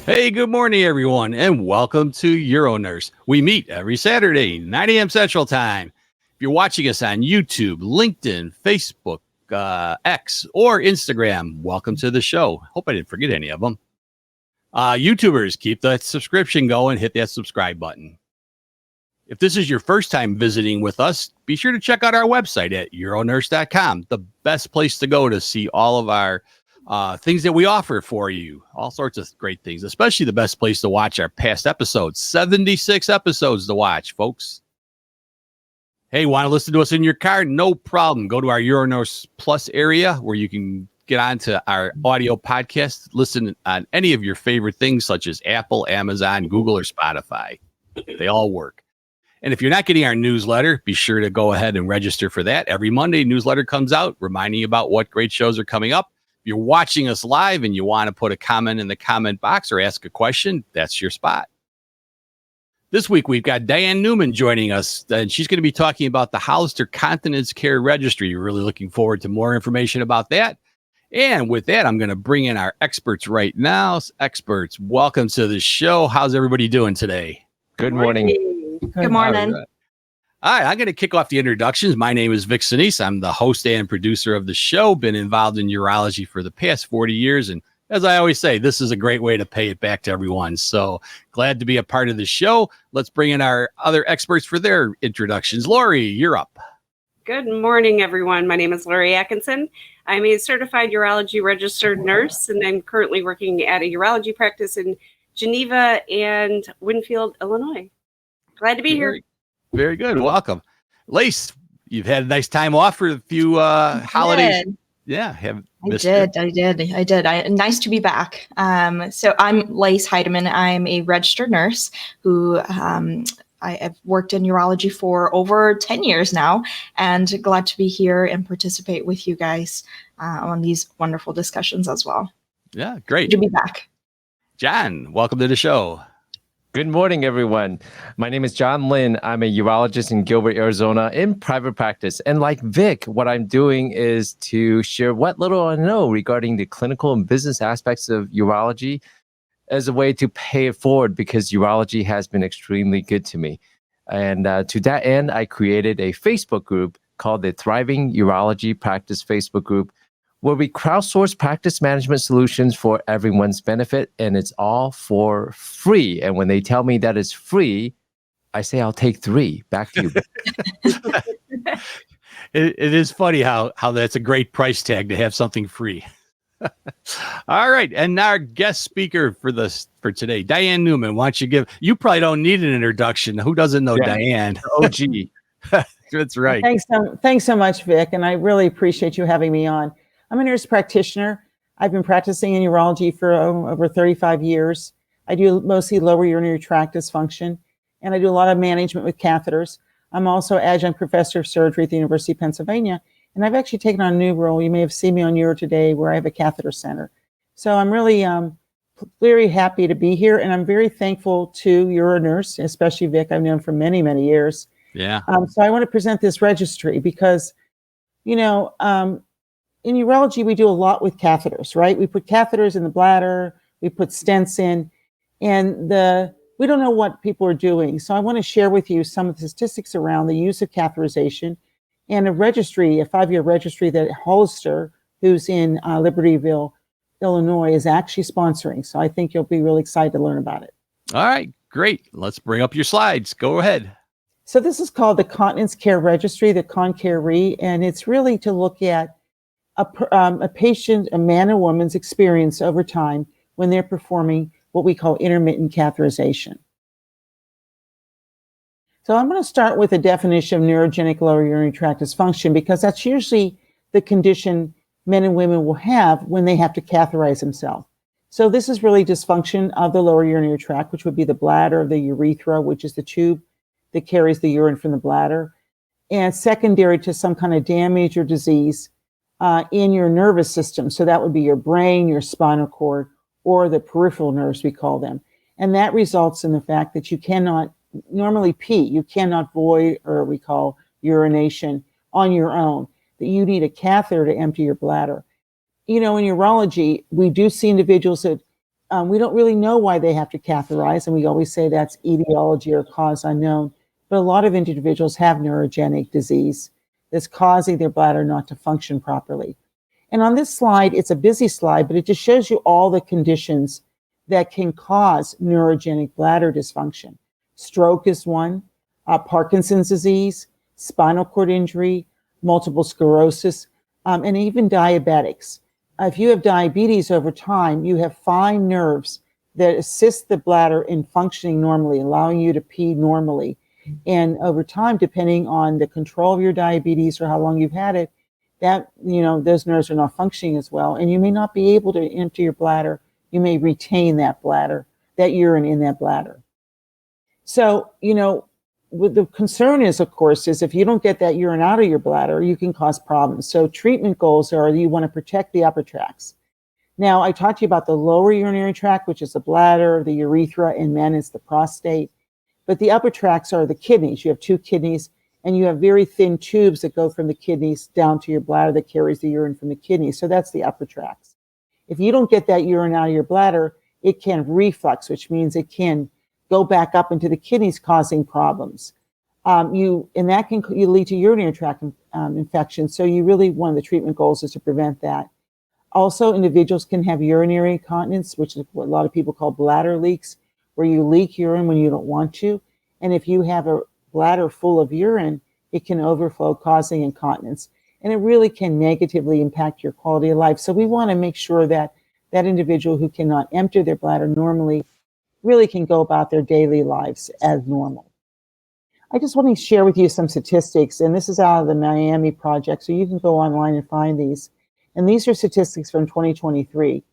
Hey, good morning, everyone, and welcome to Euronurse. We meet every Saturday, 9 a.m. Central Time. If you're watching us on YouTube, LinkedIn, Facebook, X, or Instagram, welcome to the show. Hope I didn't forget any of them. YouTubers, keep that subscription going. Hit that subscribe button. If this is your first time visiting with us, be sure to check out our website at euronurse.com, the best place to go to see all of our things that we offer for you, all sorts of great things, especially the best place to watch our past episodes, 76 episodes to watch, folks. Hey, want to listen to us in your car? No problem. Go to our Euronurse Plus area where you can get onto our audio podcast, listen on any of your favorite things such as Apple, Amazon, Google, or Spotify. They all work. And if you're not getting our newsletter, be sure to go ahead and register for that. Every Monday, newsletter comes out reminding you about what great shows are coming up. You're watching us live and you want to put a comment in the comment box or ask a question, that's your spot. This week, we've got Diane Newman joining us, and she's going to be talking about the Hollister Continence Care Registry. Really looking forward to more information about that. And with that, I'm going to bring in our experts right now. Experts, welcome to the show. How's everybody doing today? Good morning. Good morning. All right, I'm going to kick off the introductions. My name is Vic Sinise. I'm the host and producer of the show. Been involved in urology for the past 40 years. And as I always say, this is a great way to pay it back to everyone. So glad to be a part of the show. Let's bring in our other experts for their introductions. Lori, you're up. Good morning, everyone. My name is Lori Atkinson. I'm a certified urology registered nurse, and I'm currently working at a urology practice in Geneva and Winfield, Illinois. Glad to be here. Very good. Welcome. Lace, you've had a nice time off for a few holidays. Yeah. I did. Nice to be back. So I'm Lace Heidemann. I'm a registered nurse who I have worked in urology for over 10 years now, and glad to be here and participate with you guys on these wonderful discussions as well. Yeah, great. Good to be back. John, welcome to the show. Good morning, everyone. My name is John Lynn. I'm a urologist in Gilbert, Arizona in private practice. And like Vic, what I'm doing is to share what little I know regarding the clinical and business aspects of urology as a way to pay it forward, because urology has been extremely good to me. And to that end, I created a Facebook group called the Thriving Urology Practice Facebook group, where we crowdsource practice management solutions for everyone's benefit, and it's all for free. And when they tell me that it's free, I say, I'll take 3. Back to you. It is funny how that's a great price tag to have something free. All right. And our guest speaker for today, Diane Newman. Why don't you probably don't need an introduction. Who doesn't know Diane? OG. That's right. Thanks so much, Vic. And I really appreciate you having me on. I'm a nurse practitioner. I've been practicing in urology for over 35 years. I do mostly lower urinary tract dysfunction, and I do a lot of management with catheters. I'm also adjunct professor of surgery at the University of Pennsylvania, and I've actually taken on a new role. You may have seen me on Euro Today, where I have a catheter center. So I'm really very happy to be here, and I'm very thankful to Euronurse, especially Vic. I've known for many, many years. Yeah. So I want to present this registry because, in urology, we do a lot with catheters, right? We put catheters in the bladder, we put stents in, and we don't know what people are doing. So I want to share with you some of the statistics around the use of catheterization and a 5-year registry that Hollister, who's in Libertyville, Illinois, is actually sponsoring. So I think you'll be really excited to learn about it. All right, great. Let's bring up your slides. Go ahead. So this is called the Continence Care Registry, the ConCare, and it's really to look at a patient, a man or woman's experience over time when they're performing what we call intermittent catheterization. So I'm going to start with a definition of neurogenic lower urinary tract dysfunction, because that's usually the condition men and women will have when they have to catheterize themselves. So this is really dysfunction of the lower urinary tract, which would be the bladder, the urethra, which is the tube that carries the urine from the bladder, and secondary to some kind of damage or disease in your nervous system. So that would be your brain, your spinal cord, or the peripheral nerves, we call them. And that results in the fact that you cannot normally pee. You cannot void, or we call urination, on your own, that you need a catheter to empty your bladder. In urology, we do see individuals that We don't really know why they have to catheterize, and we always say that's etiology or cause unknown. But a lot of individuals have neurogenic disease that's causing their bladder not to function properly. And on this slide, it's a busy slide, but it just shows you all the conditions that can cause neurogenic bladder dysfunction. Stroke is one, Parkinson's disease, spinal cord injury, multiple sclerosis, and even diabetics. If you have diabetes over time, you have fine nerves that assist the bladder in functioning normally, allowing you to pee normally. And over time, depending on the control of your diabetes or how long you've had it, that, those nerves are not functioning as well. And you may not be able to empty your bladder. You may retain that urine in that bladder. So, what the concern is, of course, is if you don't get that urine out of your bladder, you can cause problems. So treatment goals are you want to protect the upper tracts. Now, I talked to you about the lower urinary tract, which is the bladder, the urethra, and men is the prostate. But the upper tracts are the kidneys. You have two kidneys, and you have very thin tubes that go from the kidneys down to your bladder that carries the urine from the kidneys. So that's the upper tracts. If you don't get that urine out of your bladder, it can reflux, which means it can go back up into the kidneys, causing problems. And that can lead to urinary tract infection. So one of the treatment goals is to prevent that. Also, individuals can have urinary incontinence, which is what a lot of people call bladder leaks, where you leak urine when you don't want to. And if you have a bladder full of urine, it can overflow, causing incontinence. And it really can negatively impact your quality of life. So we want to make sure that that individual who cannot empty their bladder normally really can go about their daily lives as normal. I just want to share with you some statistics, and this is out of the Miami project, so you can go online and find these. And these are statistics from 2023.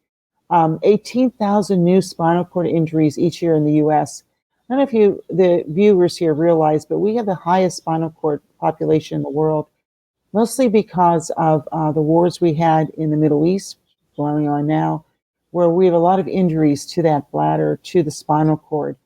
18,000 new spinal cord injuries each year in the U.S. I don't know if the viewers here realize, but we have the highest spinal cord population in the world, mostly because of the wars we had in the Middle East going on now, where we have a lot of injuries to that bladder, to the spinal cord.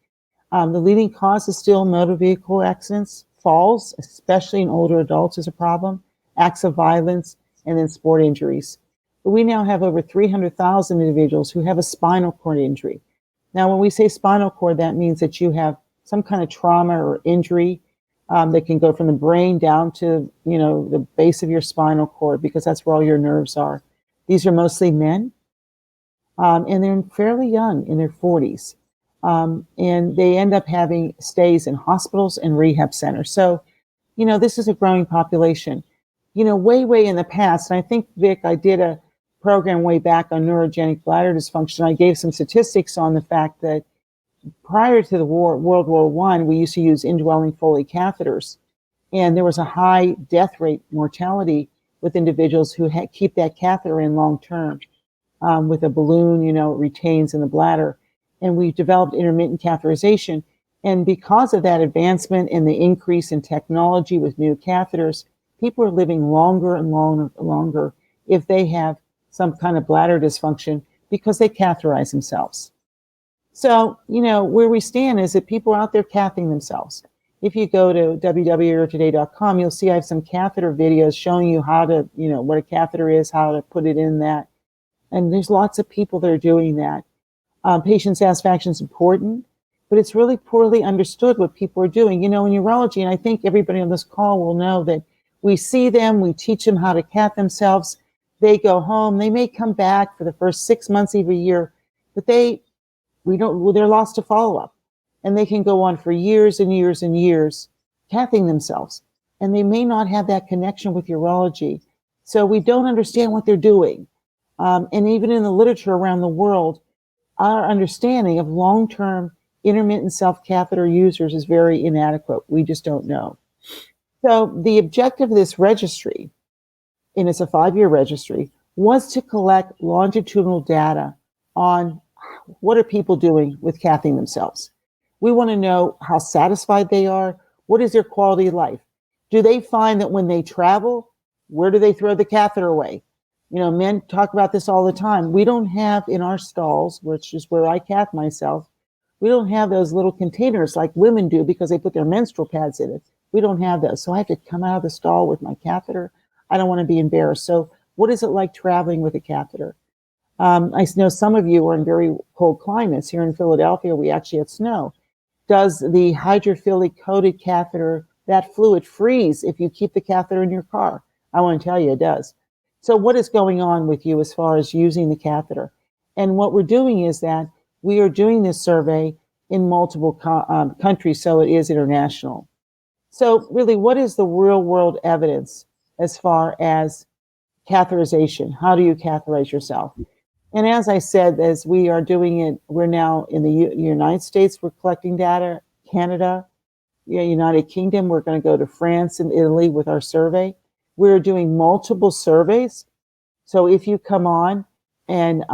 The leading cause is still motor vehicle accidents, falls, especially in older adults, is a problem, acts of violence, and then sport injuries. But we now have over 300,000 individuals who have a spinal cord injury. Now, when we say spinal cord, that means that you have some kind of trauma or injury that can go from the brain down to, the base of your spinal cord, because that's where all your nerves are. These are mostly men. And they're fairly young, in their 40s. And they end up having stays in hospitals and rehab centers. So, this is a growing population. Way in the past, and I think, Vic, I did a program way back on neurogenic bladder dysfunction. I gave some statistics on the fact that prior to the World War I, we used to use indwelling Foley catheters. And there was a high death rate mortality with individuals who keep that catheter in long term. With a balloon, it retains in the bladder. And we developed intermittent catheterization. And because of that advancement and the increase in technology with new catheters, people are living longer and longer if they have some kind of bladder dysfunction because they catheterize themselves. So, where we stand is that people are out there cathing themselves. If you go to www.today.com, you'll see I have some catheter videos showing you how to, what a catheter is, how to put it in that. And there's lots of people that are doing that. Patient satisfaction is important, but it's really poorly understood what people are doing. In urology, and I think everybody on this call will know that we see them, we teach them how to cath themselves. They go home, they may come back for the first 6 months of a year, but they're lost to follow-up. And they can go on for years and years and years cathing themselves. And they may not have that connection with urology. So we don't understand what they're doing. And even in the literature around the world, our understanding of long-term intermittent self-catheter users is very inadequate. We just don't know. So the objective of this registry, and it's a 5-year registry, was to collect longitudinal data on what are people doing with cathing themselves. We want to know how satisfied they are. What is their quality of life? Do they find that when they travel, where do they throw the catheter away? Men talk about this all the time. We don't have in our stalls, which is where I cath myself, we don't have those little containers like women do because they put their menstrual pads in it. We don't have those. So I have to come out of the stall with my catheter. I don't want to be embarrassed. So what is it like traveling with a catheter? I know some of you are in very cold climates. Here in Philadelphia, we actually had snow. Does the hydrophilic coated catheter, that fluid, freeze if you keep the catheter in your car? I want to tell you it does. So what is going on with you as far as using the catheter? And what we're doing is that we are doing this survey in multiple countries, so it is international. So really, what is the real world evidence as far as catheterization? How do you catheterize yourself? And as I said, as we are doing it, we're now in the United States, we're collecting data, Canada, United Kingdom, we're going to go to France and Italy with our survey. We're doing multiple surveys. So if you come on and,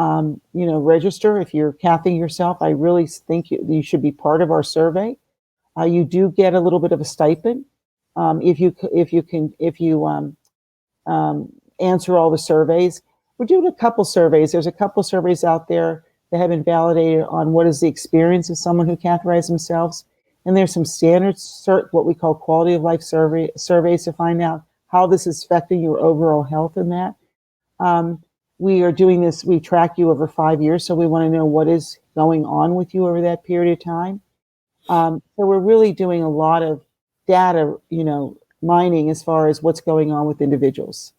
register, if you're cathing yourself, I really think you should be part of our survey. You do get a little bit of a stipend if you answer all the surveys. We're doing a couple surveys. There's a couple surveys out there that have been validated on what is the experience of someone who catheterized themselves. And there's some standard, what we call quality of life surveys to find out how this is affecting your overall health in that. We are doing this, we track you over 5 years, so we want to know what is going on with you over that period of time. So we're really doing a lot of data, mining as far as what's going on with individuals.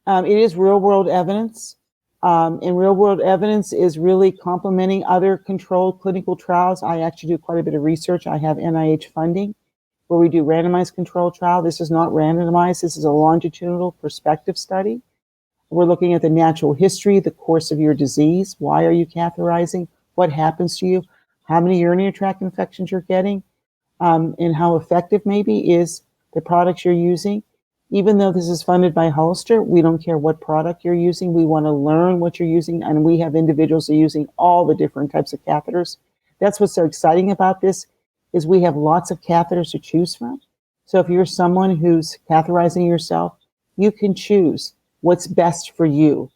It is real world evidence, and real world evidence is really complementing other controlled clinical trials. I actually do quite a bit of research. I have NIH funding where we do randomized controlled trial. This is not randomized. This is a longitudinal prospective study. We're looking at the natural history, the course of your disease. Why are you catheterizing? What happens to you? How many urinary tract infections you're getting, and how effective maybe is the products you're using. Even though this is funded by Hollister, we don't care what product you're using. We want to learn what you're using, and we have individuals who are using all the different types of catheters. That's what's so exciting about this, is we have lots of catheters to choose from. So if you're someone who's catheterizing yourself, you can choose what's best for you.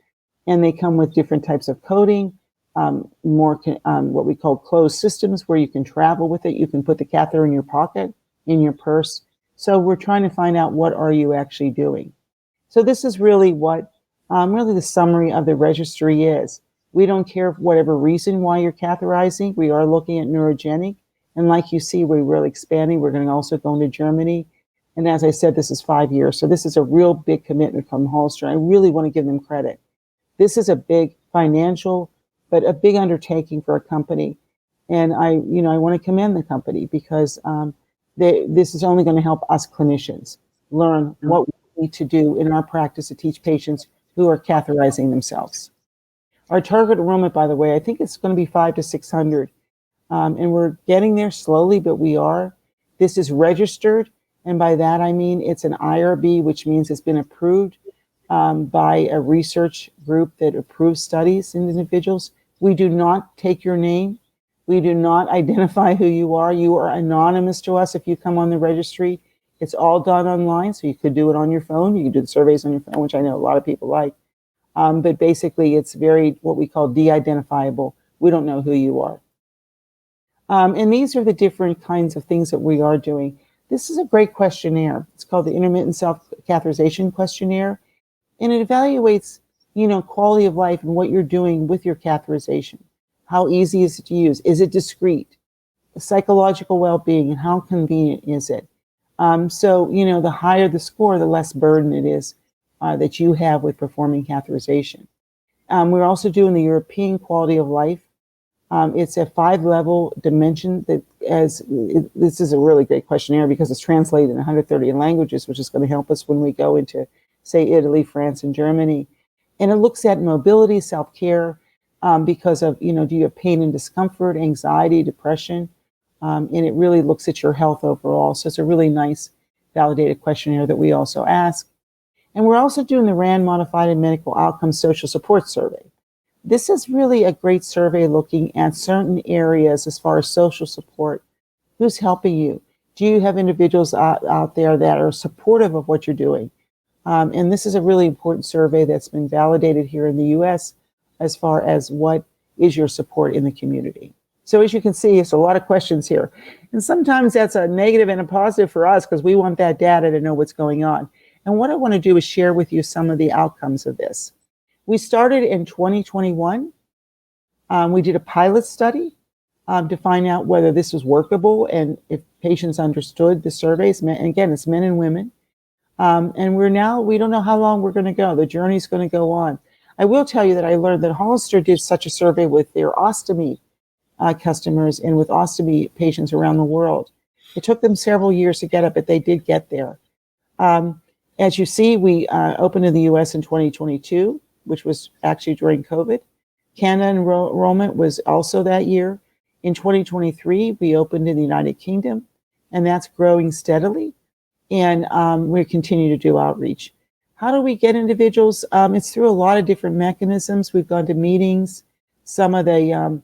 And they come with different types of coating, what we call closed systems, where you can travel with it. You can put the catheter in your pocket, in your purse. So we're trying to find out, what are you actually doing? So this is really what really the summary of the registry is. We don't care whatever reason why you're catheterizing. We are looking at neurogenic. And like you see, we're really expanding. We're going to also go into Germany. And as I said, this is 5 years. So this is a real big commitment from Hollister. I really want to give them credit. This is a big financial, but a big undertaking for a company. And I want to commend the company, because this is only going to help us clinicians learn what we need to do in our practice to teach patients who are catheterizing themselves. Our target enrollment, by the way, I think it's going to be 500 to 600. And we're getting there slowly, but we are. This is registered. And by that, I mean it's an IRB, which means it's been approved by a research group that approves studies in individuals. We do not take your name. We do not identify who you are. You are anonymous to us if you come on the registry. It's all done online, so you could do it on your phone. You can do the surveys on your phone, which I know a lot of people like. But basically, it's very what we call de-identifiable. We don't know who you are. And these are the different kinds of things that we are doing. This is a great questionnaire. It's called the Intermittent Self-Catheterization Questionnaire. And it evaluates, quality of life and what you're doing with your catheterization. How easy is it to use? Is it discreet? Psychological well-being, and how convenient is it? So, the higher the score, the less burden it is that you have with performing catheterization. We're also doing the European Quality of Life. It's a 5-level dimension this is a really great questionnaire because it's translated in 130 languages, which is going to help us when we go into, say, Italy, France, and Germany. And it looks at mobility, self-care, because of, do you have pain and discomfort, anxiety, depression? And it really looks at your health overall. So it's a really nice validated questionnaire that we also ask. And we're also doing the RAND Modified and Medical Outcomes Social Support Survey. This is really a great survey looking at certain areas as far as social support. Who's helping you? Do you have individuals out there that are supportive of what you're doing? And this is a really important survey that's been validated here in the U.S. as far as what is your support in the community. So as you can see, it's a lot of questions here. And sometimes that's a negative and a positive for us because we want that data to know what's going on. And what I want to do is share with you some of the outcomes of this. We started in 2021. We did a pilot study to find out whether this was workable and if patients understood the surveys. And again, it's men and women. And we don't know how long we're going to go. The journey's going to go on. I will tell you that I learned that Hollister did such a survey with their ostomy customers and with ostomy patients around the world. It took them several years to get it, but they did get there. As you see, we opened in the US in 2022, which was actually during COVID. Canada enrollment was also that year. In 2023, we opened in the United Kingdom, and that's growing steadily. And we continue to do outreach. How do we get individuals? It's through a lot of different mechanisms. We've gone to meetings, some of the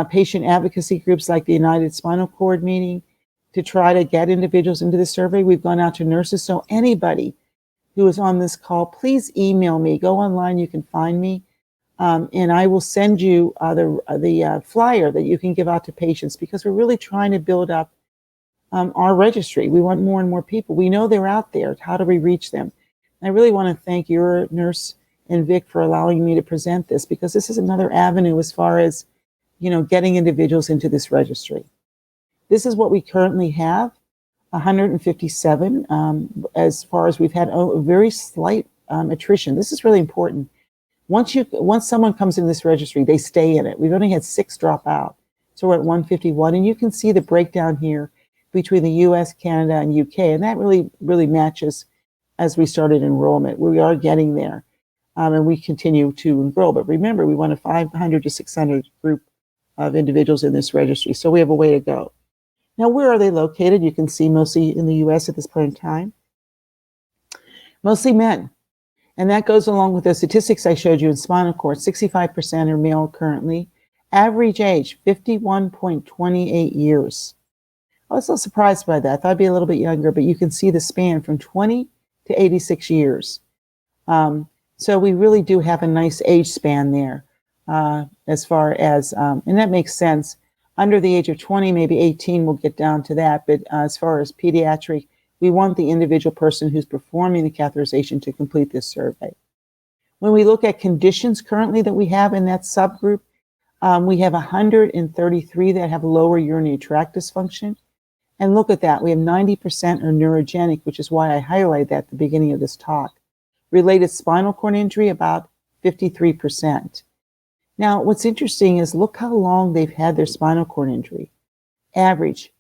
patient advocacy groups like the United Spinal Cord meeting to try to get individuals into the survey. We've gone out to nurses. So anybody who is on this call, please email me. Go online, you can find me. And I will send you the flyer that you can give out to patients, because we're really trying to build up our registry. We want more and more people. We know they're out there. How do we reach them? And I really want to thank your nurse and Vic for allowing me to present this, because this is another avenue as far as, getting individuals into this registry. This is what we currently have, 157. As far as we've had a very slight attrition. This is really important. Once someone comes in this registry, they stay in it. We've only had 6 drop out. So we're at 151, and you can see the breakdown here between the US, Canada, and UK. And that really, really matches as we started enrollment. We are getting there, and we continue to enroll. But remember, we want a 500 to 600 group of individuals in this registry. So we have a way to go. Now, where are they located? You can see mostly in the US at this point in time. Mostly men. And that goes along with the statistics I showed you in spinal cord. 65% are male currently. Average age, 51.28 years. I was a little surprised by that. I thought I'd be a little bit younger, but you can see the span from 20 to 86 years. So we really do have a nice age span there as far as, and that makes sense. Under the age of 20, maybe 18, we'll get down to that. But as far as pediatric, we want the individual person who's performing the catheterization to complete this survey. When we look at conditions currently that we have in that subgroup, we have 133 that have lower urinary tract dysfunction. And look at that, we have 90% are neurogenic, which is why I highlighted that at the beginning of this talk. Related spinal cord injury, about 53%. Now, what's interesting is look how long they've had their spinal cord injury. Average,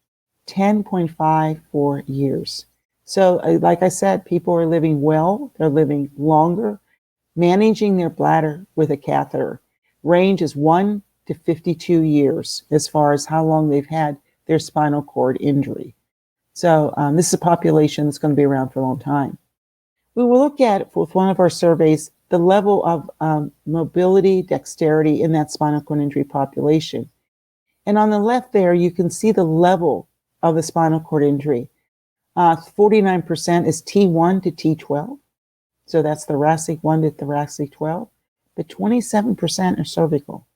10.54 years. So like I said, people are living well, they're living longer, managing their bladder with a catheter. Range is 1 to 52 years as far as how long they've had their spinal cord injury. So this is a population that's going to be around for a long time. We will look at, with one of our surveys, the level of mobility, dexterity in that spinal cord injury population. And on the left there, you can see the level of the spinal cord injury. 49% is T1 to T12. So that's thoracic 1 to thoracic 12. But 27% are cervical.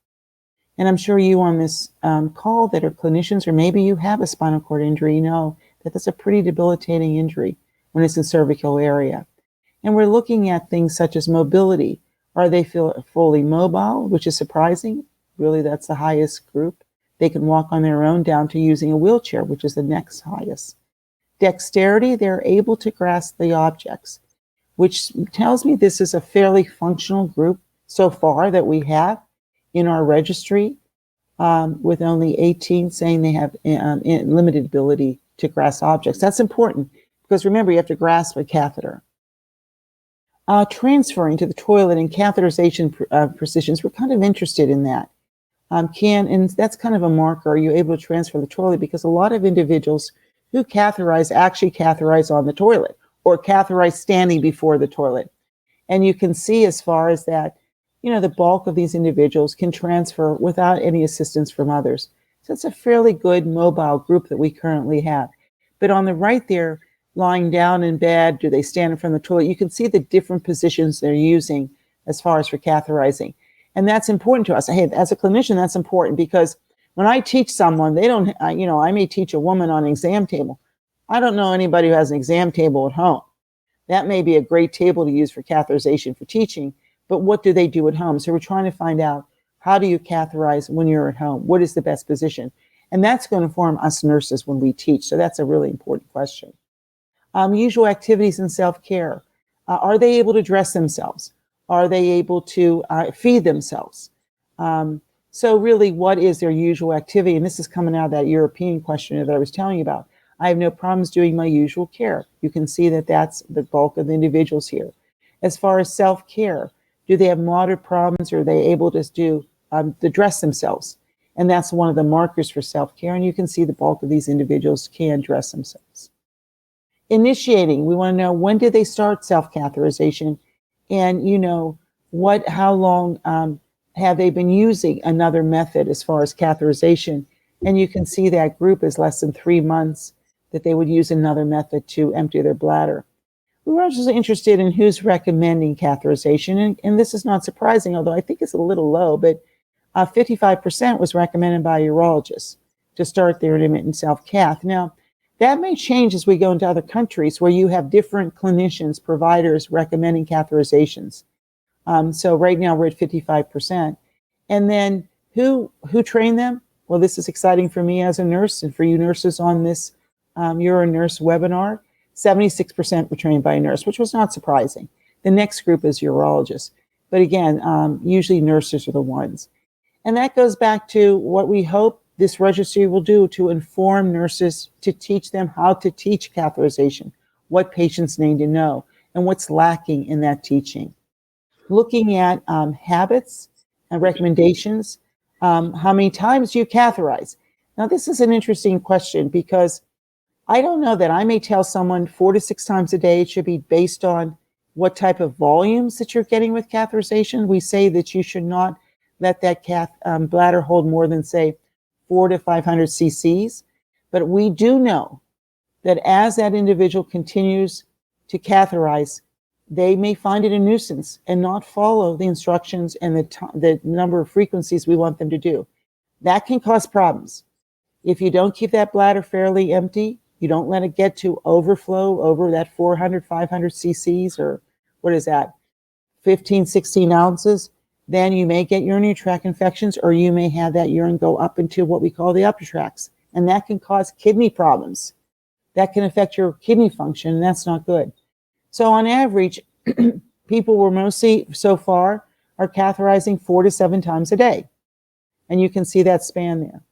And I'm sure you on this call that are clinicians, or maybe you have a spinal cord injury, know that that's a pretty debilitating injury when it's in cervical area. And we're looking at things such as mobility. Are they fully mobile, which is surprising? Really, that's the highest group. They can walk on their own down to using a wheelchair, which is the next highest. Dexterity, they're able to grasp the objects, which tells me this is a fairly functional group so far that we have in our registry, with only 18 saying they have limited ability to grasp objects. That's important because remember, you have to grasp a catheter. Transferring to the toilet and catheterization precisions, we're kind of interested in that. And that's kind of a marker. Are you able to transfer the toilet? Because a lot of individuals who catheterize actually catheterize on the toilet or catheterize standing before the toilet. And you can see as far as that, the bulk of these individuals can transfer without any assistance from others. So it's a fairly good mobile group that we currently have. But on the right there, lying down in bed, do they stand in front of the toilet? You can see the different positions they're using as far as for catheterizing. And that's important to us. Hey, as a clinician, that's important because when I teach someone, they don't, I may teach a woman on an exam table. I don't know anybody who has an exam table at home. That may be a great table to use for catheterization for teaching, but what do they do at home? So we're trying to find out, how do you catheterize when you're at home? What is the best position? And that's going to inform us nurses when we teach. So that's a really important question. Usual activities in self-care. Are they able to dress themselves? Are they able to feed themselves? So really, what is their usual activity? And this is coming out of that European questionnaire that I was telling you about. I have no problems doing my usual care. You can see that that's the bulk of the individuals here. As far as self-care, do they have moderate problems, or are they able to do to dress themselves? And that's one of the markers for self-care. And you can see the bulk of these individuals can dress themselves. Initiating, we want to know, when did they start self-catheterization? And, how long have they been using another method as far as catheterization? And you can see that group is less than 3 months that they would use another method to empty their bladder. We were also interested in who's recommending catheterization. And this is not surprising, although I think it's a little low, but 55% was recommended by a urologist to start their intermittent self-cath. Now, that may change as we go into other countries where you have different clinicians, providers recommending catheterizations. So right now we're at 55%. And then who trained them? Well, this is exciting for me as a nurse, and for you nurses on this You're a Nurse webinar. 76% were trained by a nurse, which was not surprising. The next group is urologists. But again, usually nurses are the ones. And that goes back to what we hope this registry will do, to inform nurses, to teach them how to teach catheterization, what patients need to know, and what's lacking in that teaching. Looking at habits and recommendations, how many times do you catheterize? Now, this is an interesting question, because I don't know that I may tell someone 4 to 6 times a day. It should be based on what type of volumes that you're getting with catheterization. We say that you should not let that bladder hold more than, say, 400 to 500 cc's. But we do know that as that individual continues to catheterize, they may find it a nuisance and not follow the instructions and the number of frequencies we want them to do. That can cause problems. If you don't keep that bladder fairly empty, you don't let it get to overflow over that 400, 500 cc's, or what is that, 15, 16 ounces, then you may get urinary tract infections, or you may have that urine go up into what we call the upper tracts. And that can cause kidney problems. That can affect your kidney function, and that's not good. So on average, people were mostly, so far, are catheterizing 4 to 7 times a day. And you can see that span there.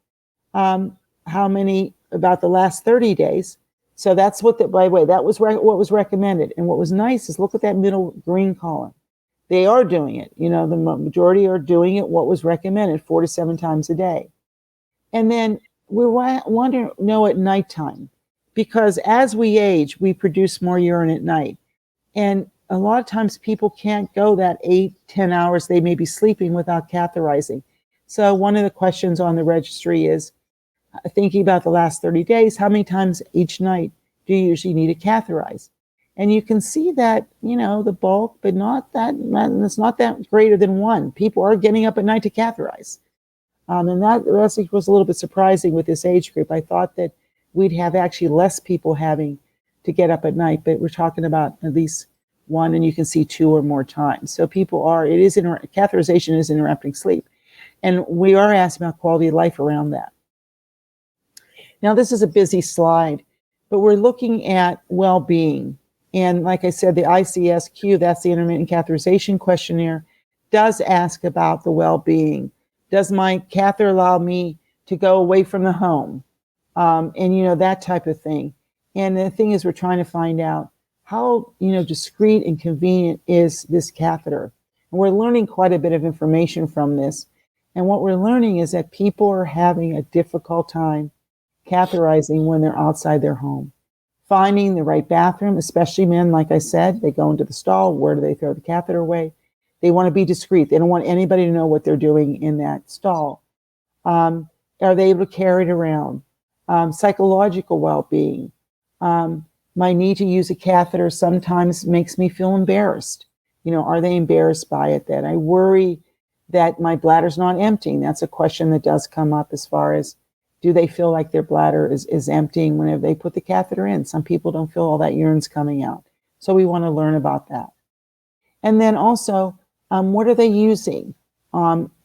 How many about the last 30 days? So that's what, by the way, that was what was recommended. And what was nice is, look at that middle green column. They are doing it. The majority are doing it what was recommended, 4 to 7 times a day. And then we want to know at nighttime, because as we age, we produce more urine at night. And a lot of times people can't go that 8, 10 hours they may be sleeping without catheterizing. So one of the questions on the registry is, thinking about the last 30 days, how many times each night do you usually need to catheterize? And you can see that, the bulk, but it's not that greater than 1. People are getting up at night to catheterize. And that was a little bit surprising with this age group. I thought that we'd have actually less people having to get up at night, but we're talking about at least 1, and you can see 2 or more times. So catheterization is interrupting sleep. And we are asking about quality of life around that. Now, this is a busy slide, but we're looking at well-being. And like I said, the ICSQ, that's the Intermittent Catheterization Questionnaire, does ask about the well-being. Does my catheter allow me to go away from the home? And, that type of thing. And the thing is, we're trying to find out how, discreet and convenient is this catheter. And we're learning quite a bit of information from this. And what we're learning is that people are having a difficult time catheterizing when they're outside their home. Finding the right bathroom, especially men, like I said, they go into the stall. Where do they throw the catheter away? They want to be discreet. They don't want anybody to know what they're doing in that stall. Are they able to carry it around? Psychological well-being. My need to use a catheter sometimes makes me feel embarrassed. Are they embarrassed by it? That I worry that my bladder's not emptying. That's a question that does come up, as far as, do they feel like their bladder is emptying whenever they put the catheter in? Some people don't feel all that urine's coming out. So we want to learn about that. And then also, What are they using?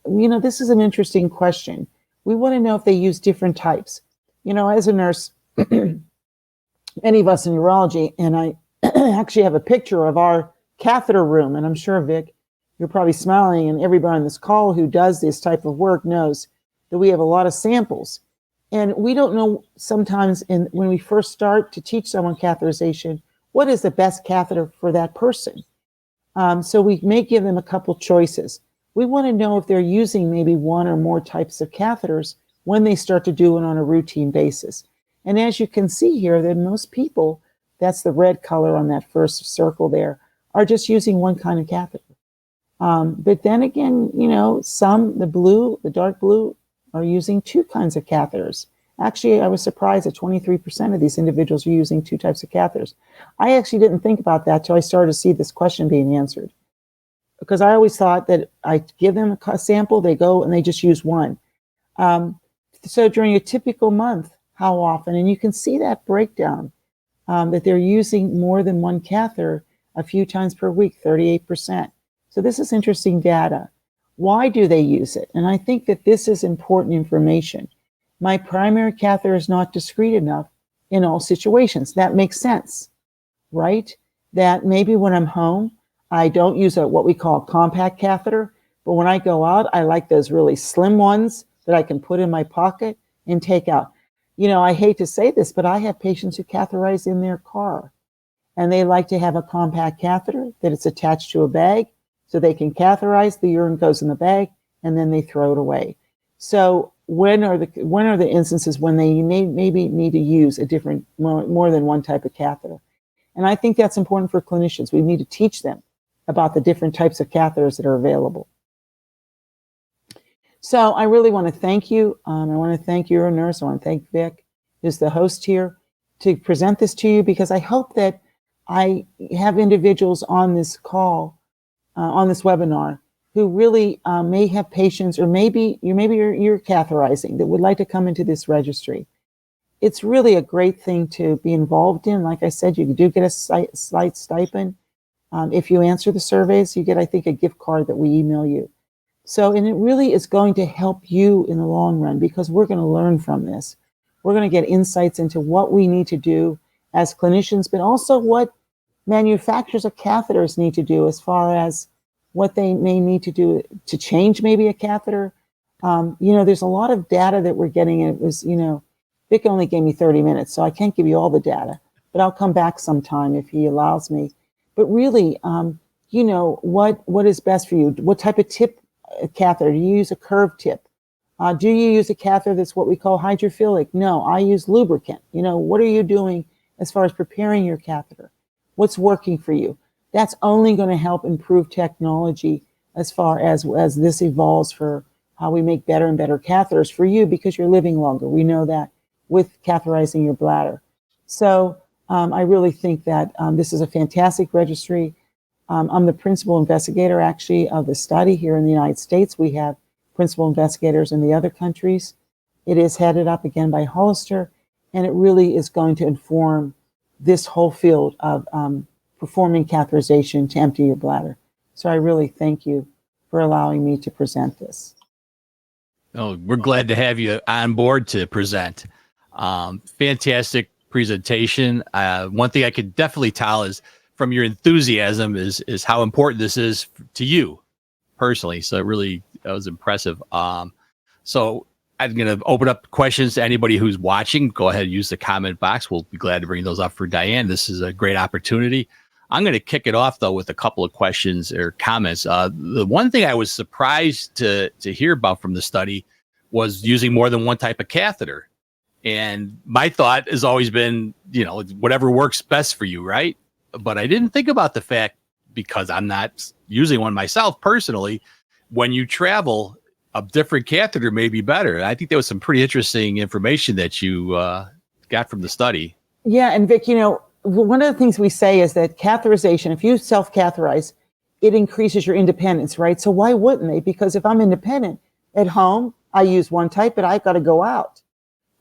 This is an interesting question. We want to know if they use different types. As a nurse, many of us in urology, and I actually have a picture of our catheter room, and I'm sure, Vic, you're probably smiling, and everybody on this call who does this type of work knows that we have a lot of samples. And we don't know sometimes when we first start to teach someone catheterization, what is the best catheter for that person? So we may give them a couple choices. We want to know if they're using maybe one or more types of catheters when they start to do it on a routine basis. And as you can see here, that most people, that's the red color on that first circle there, are just using one kind of catheter. But then again, some, the dark blue, are using two kinds of catheters. Actually, I was surprised that 23% of these individuals are using two types of catheters. I actually didn't think about that till I started to see this question being answered. Because I always thought that I give them a sample, they go and they just use one. So during a typical month, how often? And you can see that breakdown, that they're using more than one catheter a few times per week, 38%. So this is interesting data. Why do they use it? And I think that this is important information. My primary catheter is not discreet enough in all situations. That makes sense, right? That maybe when I'm home, I don't use what we call a compact catheter, but when I go out, I like those really slim ones that I can put in my pocket and take out. I hate to say this, but I have patients who catheterize in their car, and they like to have a compact catheter that it's attached to a bag so they can catheterize, the urine goes in the bag, and then they throw it away. So when are the instances when they maybe need to use a different, more than one type of catheter? And I think that's important for clinicians. We need to teach them about the different types of catheters that are available. So I really want to thank you. I want to thank your nurse. I want to thank Vic, who's the host here, to present this to you, because I hope that I have individuals on this call, on this webinar, who really may have patients, or maybe you're catheterizing, that would like to come into this registry. It's really a great thing to be involved in. Like I said, you do get a slight stipend. If you answer the surveys, you get, I think, a gift card that we email you. So, and it really is going to help you in the long run, because we're going to learn from this. We're going to get insights into what we need to do as clinicians, but also what manufacturers of catheters need to do as far as what they may need to do to change maybe a catheter. There's a lot of data that we're getting, and it was, Vic only gave me 30 minutes, so I can't give you all the data, but I'll come back sometime if he allows me. But really, what is best for you? What type of tip catheter? Do you use a curved tip? Do you use a catheter that's what we call hydrophilic? No, I use lubricant. What are you doing as far as preparing your catheter? What's working for you? That's only going to help improve technology as far as this evolves for how we make better and better catheters for you, because you're living longer. We know that with catheterizing your bladder. So I really think that this is a fantastic registry. I'm the principal investigator, actually, of the study here in the United States. We have principal investigators in the other countries. It is headed up again by Hollister, and it really is going to inform this whole field of performing catheterization to empty your bladder. So I really thank you for allowing me to present this. Oh, we're glad to have you on board to present. Fantastic presentation. One thing I could definitely tell is from your enthusiasm is how important this is to you personally. So that was impressive. So I'm going to open up questions to anybody who's watching. Go ahead and use the comment box. We'll be glad to bring those up for Diane. This is a great opportunity. I'm going to kick it off, though, with a couple of questions or comments. The one thing I was surprised to hear about from the study was using more than one type of catheter. And my thought has always been, whatever works best for you, right? But I didn't think about the fact, because I'm not using one myself personally, when you travel, a different catheter may be better. I think there was some pretty interesting information that you got from the study. Yeah, and Vic, one of the things we say is that catheterization, if you self-catheterize, it increases your independence, right? So why wouldn't they? Because if I'm independent at home, I use one type, but I got to go out.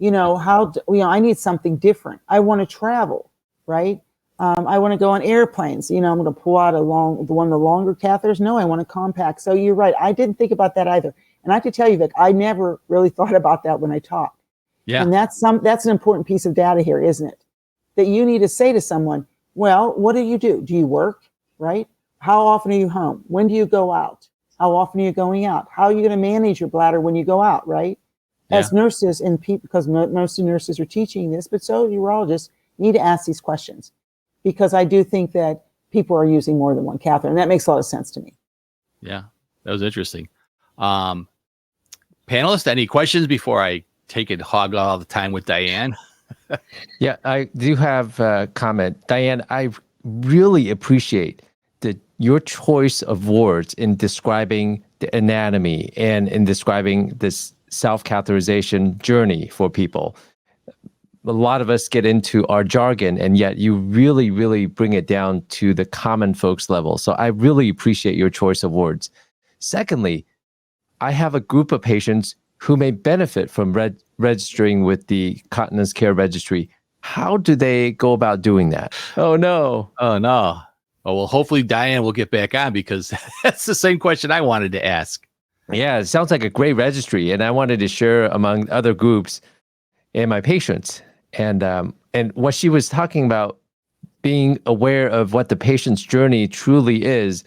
I need something different. I want to travel, right? I want to go on airplanes. I'm going to pull out one of the longer catheters. No, I want a compact. So you're right. I didn't think about that either. And I have to tell you, Vic, I never really thought about that when I talked. Yeah. And that's an important piece of data here, isn't it? That you need to say to someone, well, what do you do? Do you work, right? How often are you home? When do you go out? How often are you going out? How are you going to manage your bladder when you go out, right? As nurses and people, because most nurses are teaching this, but so urologists need to ask these questions, because I do think that people are using more than one catheter, and that makes a lot of sense to me. Yeah, that was interesting. Panelists, any questions before I take it hog all the time with Diane? Yeah, I do have a comment. Diane, I really appreciate your choice of words in describing the anatomy and in describing this self-catheterization journey for people. A lot of us get into our jargon, and yet you really, really bring it down to the common folks level. So I really appreciate your choice of words. Secondly, I have a group of patients who may benefit from registering with the Continence Care Registry. How do they go about doing that? Oh, no. Oh, no. Oh, well, hopefully Diane will get back on, because that's the same question I wanted to ask. Yeah, it sounds like a great registry, and I wanted to share among other groups and my patients. And what she was talking about, being aware of what the patient's journey truly is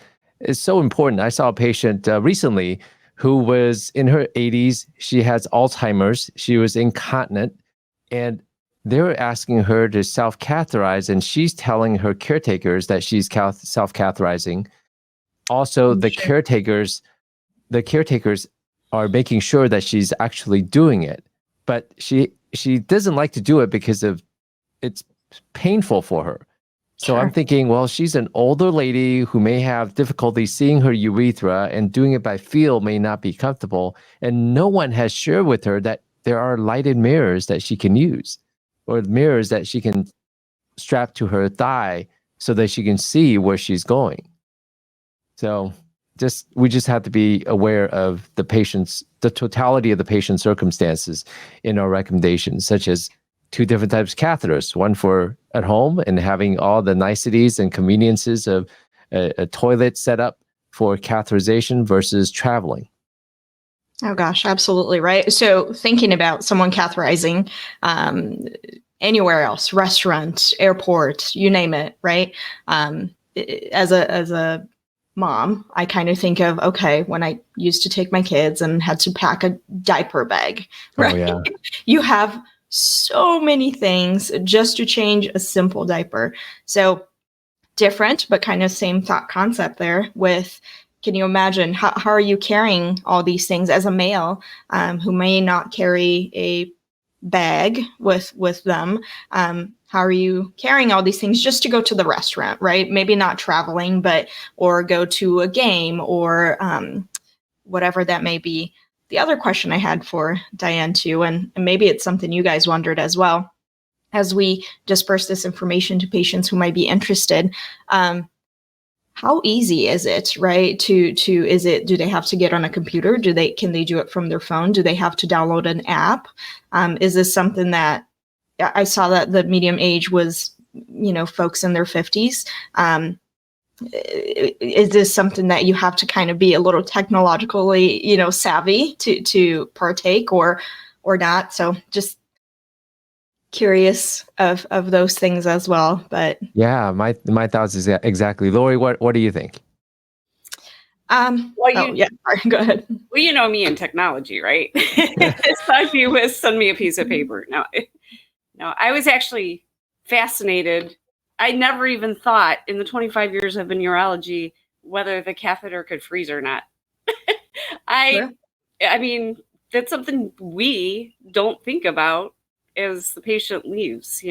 so important. I saw a patient recently who was in her 80s. She has Alzheimer's. She was incontinent, and they were asking her to self-catheterize, and she's telling her caretakers that she's self-catheterizing. Also, the caretakers are making sure that she's actually doing it, but she doesn't like to do it because it's painful for her. So I'm thinking, well, she's an older lady who may have difficulty seeing her urethra, and doing it by feel may not be comfortable. And no one has shared with her that there are lighted mirrors that she can use, or mirrors that she can strap to her thigh so that she can see where she's going. So we just have to be aware of the totality of the patient's circumstances in our recommendations, such as 2 different types of catheters, one for at home and having all the niceties and conveniences of a toilet set up for catheterization versus traveling. Oh gosh, absolutely right. So thinking about someone catheterizing anywhere else, restaurant, airport, you name it, right? As a mom, I kind of think of, okay, when I used to take my kids and had to pack a diaper bag, right? Oh, yeah. You have so many things just to change a simple diaper. So different, but kind of same thought concept there with, can you imagine how are you carrying all these things as a male who may not carry a bag with them? How are you carrying all these things just to go to the restaurant, right? Maybe not traveling, or go to a game or whatever that may be. The other question I had for Diane too, and maybe it's something you guys wondered as well, as we disperse this information to patients who might be interested, how easy is it, right? Do they have to get on a computer? Can they do it from their phone? Do they have to download an app? Is this something that I saw that the median age was, folks in their 50s? Is this something that you have to kind of be a little technologically, savvy to partake or not? So just curious of those things as well. But yeah, my thoughts is exactly. Lori, what do you think? Go ahead. Well, you know me in technology, right? Especially with send me a piece of paper. No, I was actually fascinated. I never even thought in the 25 years I've been in urology whether the catheter could freeze or not. I mean, that's something we don't think about as the patient leaves,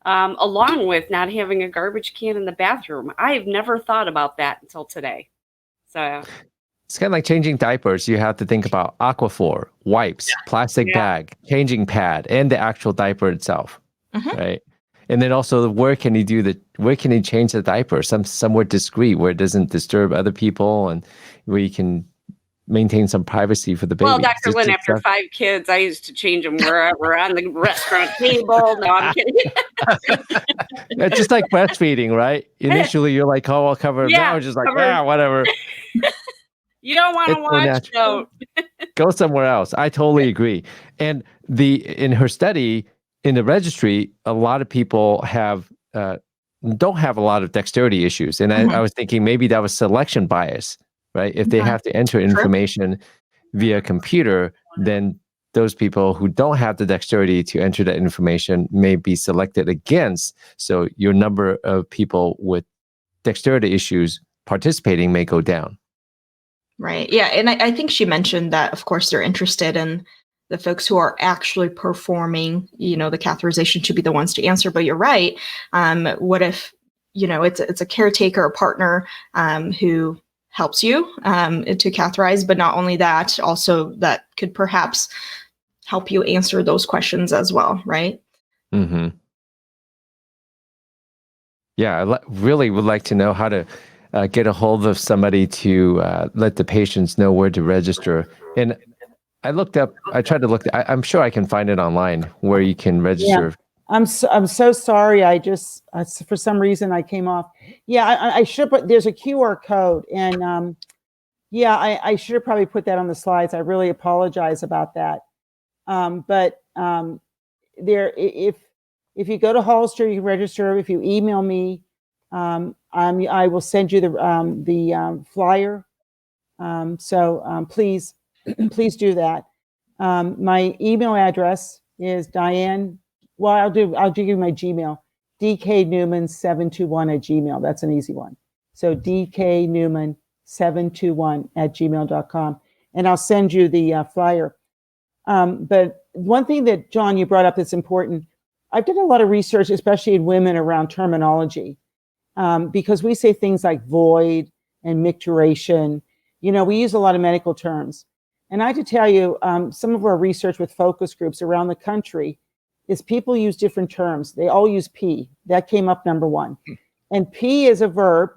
along with not having a garbage can in the bathroom. I've never thought about that until today. So it's kind of like changing diapers. You have to think about Aquaphor, wipes, plastic bag, changing pad, and the actual diaper itself, right? And then also, where can he change the diaper? Somewhere discreet where it doesn't disturb other people, and where you can maintain some privacy for the baby. Well, Dr. Lynn, after 5 kids, I used to change them wherever on the restaurant table. No, I'm kidding. It's just like breastfeeding, right? Initially, you're like, oh, I'll cover it. Yeah, Now it's just like, cover. whatever. You don't want to It's so watch? No. Go somewhere else. I totally agree. And in her study, in the registry, a lot of people don't have a lot of dexterity issues. And I was thinking maybe that was selection bias, right? If they have to enter information via computer, then those people who don't have the dexterity to enter that information may be selected against. So your number of people with dexterity issues participating may go down. Right. Yeah. And I think she mentioned that, of course, they're interested in the folks who are actually performing, the catheterization to be the ones to answer. But you're right. What if, it's a caretaker or partner who helps you to catheterize, but not only that, also that could perhaps help you answer those questions as well, right? Mm-hmm. Yeah, I really would like to know how to get a hold of somebody to let the patients know where to register. And I tried to look, I'm sure I can find it online where you can register. Yeah. I'm so sorry. I just, for some reason I came off. Yeah, I should put, there's a QR code and I should have probably put that on the slides. I really apologize about that. But there, if you go to Hollister, you can register. If you email me, I will send you the flyer. So please do that. My email address is Diane. Well, I'll give you my Gmail, dknewman721@gmail. That's an easy one. So dknewman721@gmail.com, and I'll send you the flyer. But one thing that, John, you brought up that's important, I've done a lot of research, especially in women, around terminology, because we say things like void and micturition. We use a lot of medical terms. And I have to tell you, some of our research with focus groups around the country is people use different terms. They all use pee. That came up number one. And pee is a verb,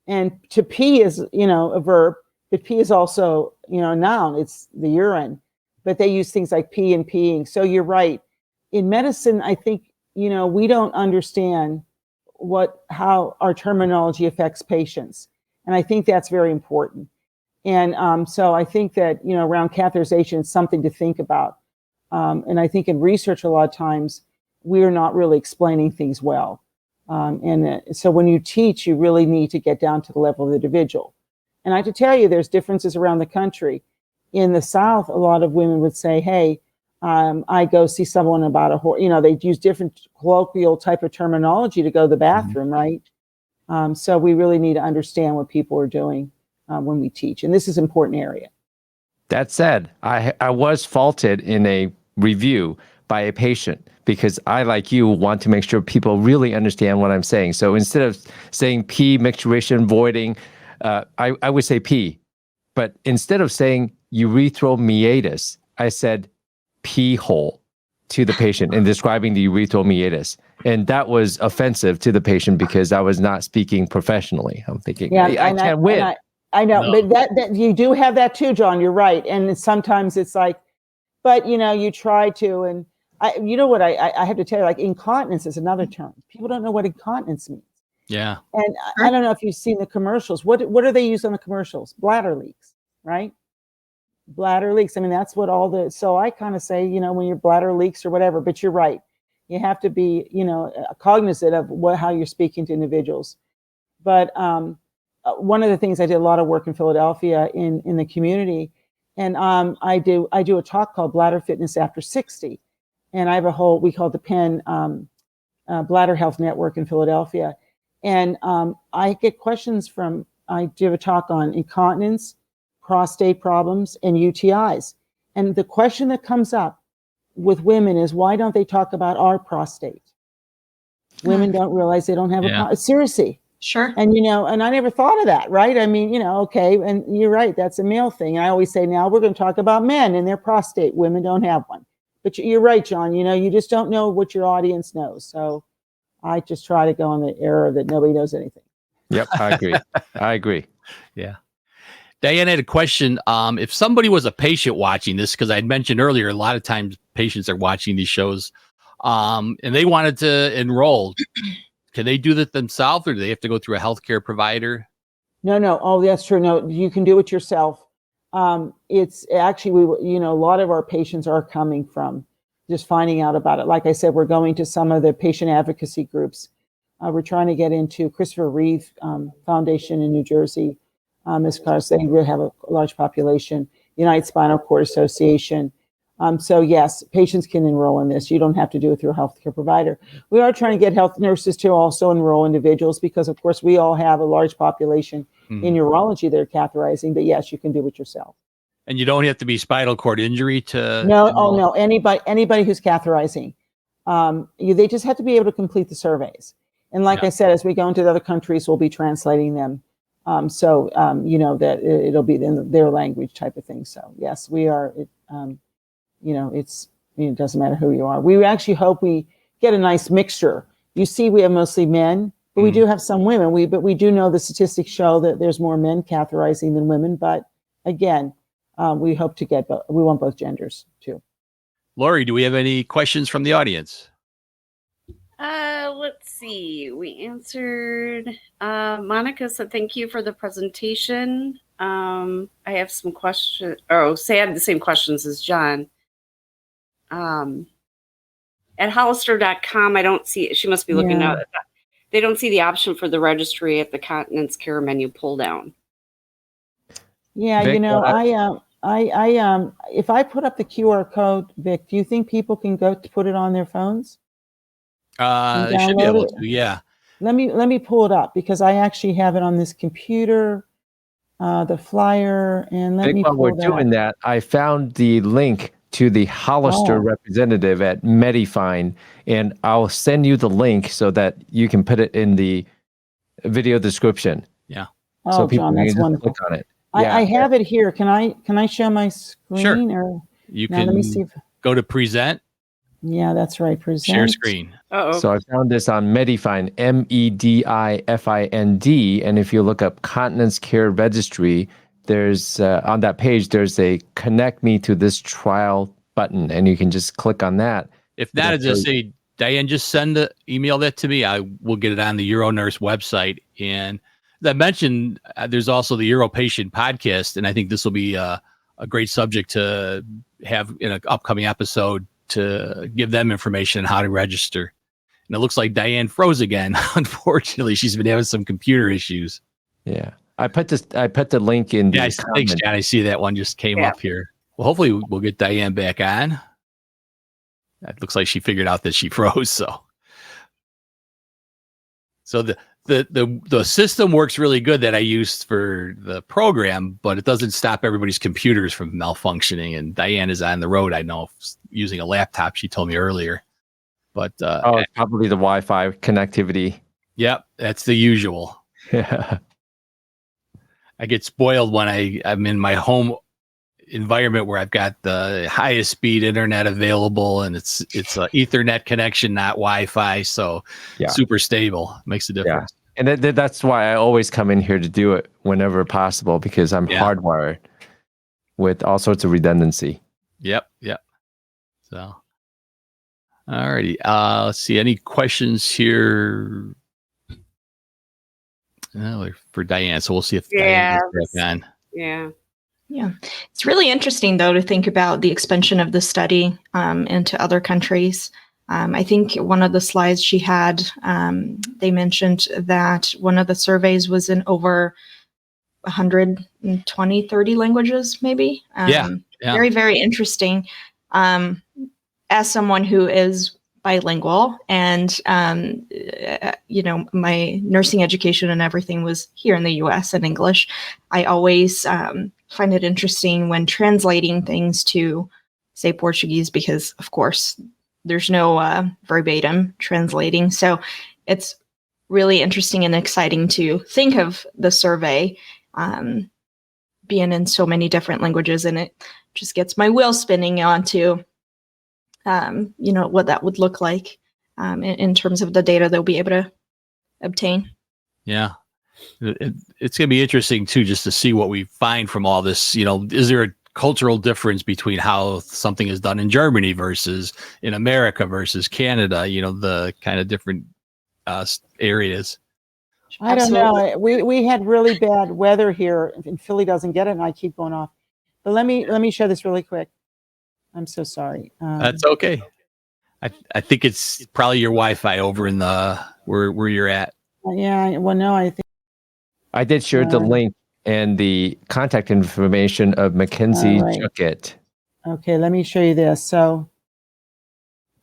and to pee is, a verb, but pee is also, a noun. It's the urine. But they use things like pee and peeing. So you're right. In medicine, I think, we don't understand how our terminology affects patients. And I think that's very important. And so I think that, around catheterization, it's something to think about. And I think in research, a lot of times, we're not really explaining things well. So when you teach, you really need to get down to the level of the individual. And I have to tell you, there's differences around the country. In the South, a lot of women would say, hey, I go see someone about they use different colloquial type of terminology to go to the bathroom, right? So we really need to understand what people are doing when we teach. And this is an important area. That said, I was faulted in a review by a patient because I, like you, want to make sure people really understand what I'm saying. So instead of saying pee, micturition, voiding, I would say pee. But instead of saying urethral meatus, I said pee hole to the patient in describing the urethral meatus. And that was offensive to the patient because I was not speaking professionally. I'm thinking, I can't win. I know, no. But that you do have that too, John. You're right. And sometimes it's like, but you try to, and I have to tell you, like incontinence is another term. People don't know what incontinence means. Yeah. And I don't know if you've seen the commercials. What do they use on the commercials? Bladder leaks, right? Bladder leaks. I mean, that's what so I kind of say, when your bladder leaks or whatever, but you're right. You have to be, cognizant of how you're speaking to individuals. But, one of the things I did a lot of work in Philadelphia in the community, and I do a talk called Bladder Fitness After 60, and I have we call it the PEN Bladder Health Network in Philadelphia, and I get questions I do a talk on incontinence, prostate problems, and UTIs, and the question that comes up with women is, why don't they talk about our prostate? Women don't realize they don't have a seriously. Sure. And, and I never thought of that, right? I mean, okay. And you're right. That's a male thing. And I always say, now we're going to talk about men and their prostate. Women don't have one. But you're right, John. You just don't know what your audience knows. So I just try to go on the error that nobody knows anything. Yep. I agree. Yeah. Diane had a question. If somebody was a patient watching this, because I'd mentioned earlier, a lot of times patients are watching these shows, and they wanted to enroll, can they do that themselves, or do they have to go through a healthcare provider? No. Oh, that's true. No, you can do it yourself. It's actually, a lot of our patients are coming from just finding out about it. Like I said, we're going to some of the patient advocacy groups. We're trying to get into Christopher Reeve Foundation in New Jersey, because they really have a large population, United Spinal Cord Association. So yes, patients can enroll in this. You don't have to do it through a healthcare provider. We are trying to get health nurses to also enroll individuals because, of course, we all have a large population in urology that are catheterizing. But yes, you can do it yourself. And you don't have to be spinal cord injury to No. enroll? Oh no. Anybody who's catheterizing, they just have to be able to complete the surveys. And like I said, as we go into the other countries, we'll be translating them. That it'll be in their language type of thing. So yes, we are. It doesn't matter who you are. We actually hope we get a nice mixture. You see, we have mostly men, but we do have some women. We do know the statistics show that there's more men catheterizing than women. But again, we hope to get both. We want both genders too. Lori, do we have any questions from the audience? Let's see. We answered. Monica said, "Thank you for the presentation." I have some questions. Oh, say I had the same questions as John. At Hollister.com, I don't see. She must be looking at. They don't see the option for the registry at the Continence Care menu pull down. Yeah, Vic, if I put up the QR code, Vic, do you think people can go to put it on their phones? They should be able to. Yeah. Let me pull it up because I actually have it on this computer, the flyer, and let me while pull we're that. doing that, I found the link to the Hollister representative at MediFine, and I'll send you the link so that you can put it in the video description. Yeah. Oh, John, that's wonderful. Click on it. I have it here. Can I show my screen? Sure. Or You now, can let me see go to present, yeah, that's right. Present. share screen. So I found this on MediFind, MEDIFIND, and if you look up Continence Care Registry, there's on that page there's a connect me to this trial button, and you can just click on that. If not, I'll just say, Diane, just email that to me. I will get it on the UroNurse website. And as I mentioned, there's also the Uro Patient podcast, and I think this will be a great subject to have in an upcoming episode to give them information on how to register. And it looks like Diane froze again. Unfortunately, she's been having some computer issues. Yeah. I put the link in the thanks, John. I see that one just came up here. Well, hopefully we'll get Diane back on. It looks like she figured out that she froze. So the system works really good that I used for the program, but it doesn't stop everybody's computers from malfunctioning. And Diane is on the road, I know, using a laptop, she told me earlier. But it's probably the Wi-Fi connectivity. Yep, that's the usual. Yeah. I get spoiled when I'm in my home environment where I've got the highest speed internet available, and it's an Ethernet connection, not Wi-Fi, so super stable. Makes a difference. And that's why I always come in here to do it whenever possible, because I'm hardwired with all sorts of redundancy. Yep. So, alrighty. Let's see. Any questions here? For Diane. So we'll see if Diane is back on. Yeah. It's really interesting, though, to think about the expansion of the study into other countries. I think one of the slides she had, they mentioned that one of the surveys was in over 120, 30 languages, maybe. Very, very interesting. As someone who is bilingual and, my nursing education and everything was here in the US in English, I always find it interesting when translating things to, say, Portuguese, because, of course, there's no verbatim translating. So it's really interesting and exciting to think of the survey being in so many different languages, and it just gets my wheel spinning onto what that would look like in terms of the data they'll be able to obtain. Yeah. It's going to be interesting too, just to see what we find from all this. Is there a cultural difference between how something is done in Germany versus in America versus Canada? The kind of different areas. I don't know. We had really bad weather here, and Philly doesn't get it, and I keep going off. But let me share this really quick. I'm so sorry. That's okay. I think it's probably your Wi-Fi over in the where you're at. Yeah. Well, no, I think I did share the link and the contact information of Mackenzie right. Juckett. Okay, let me show you this. So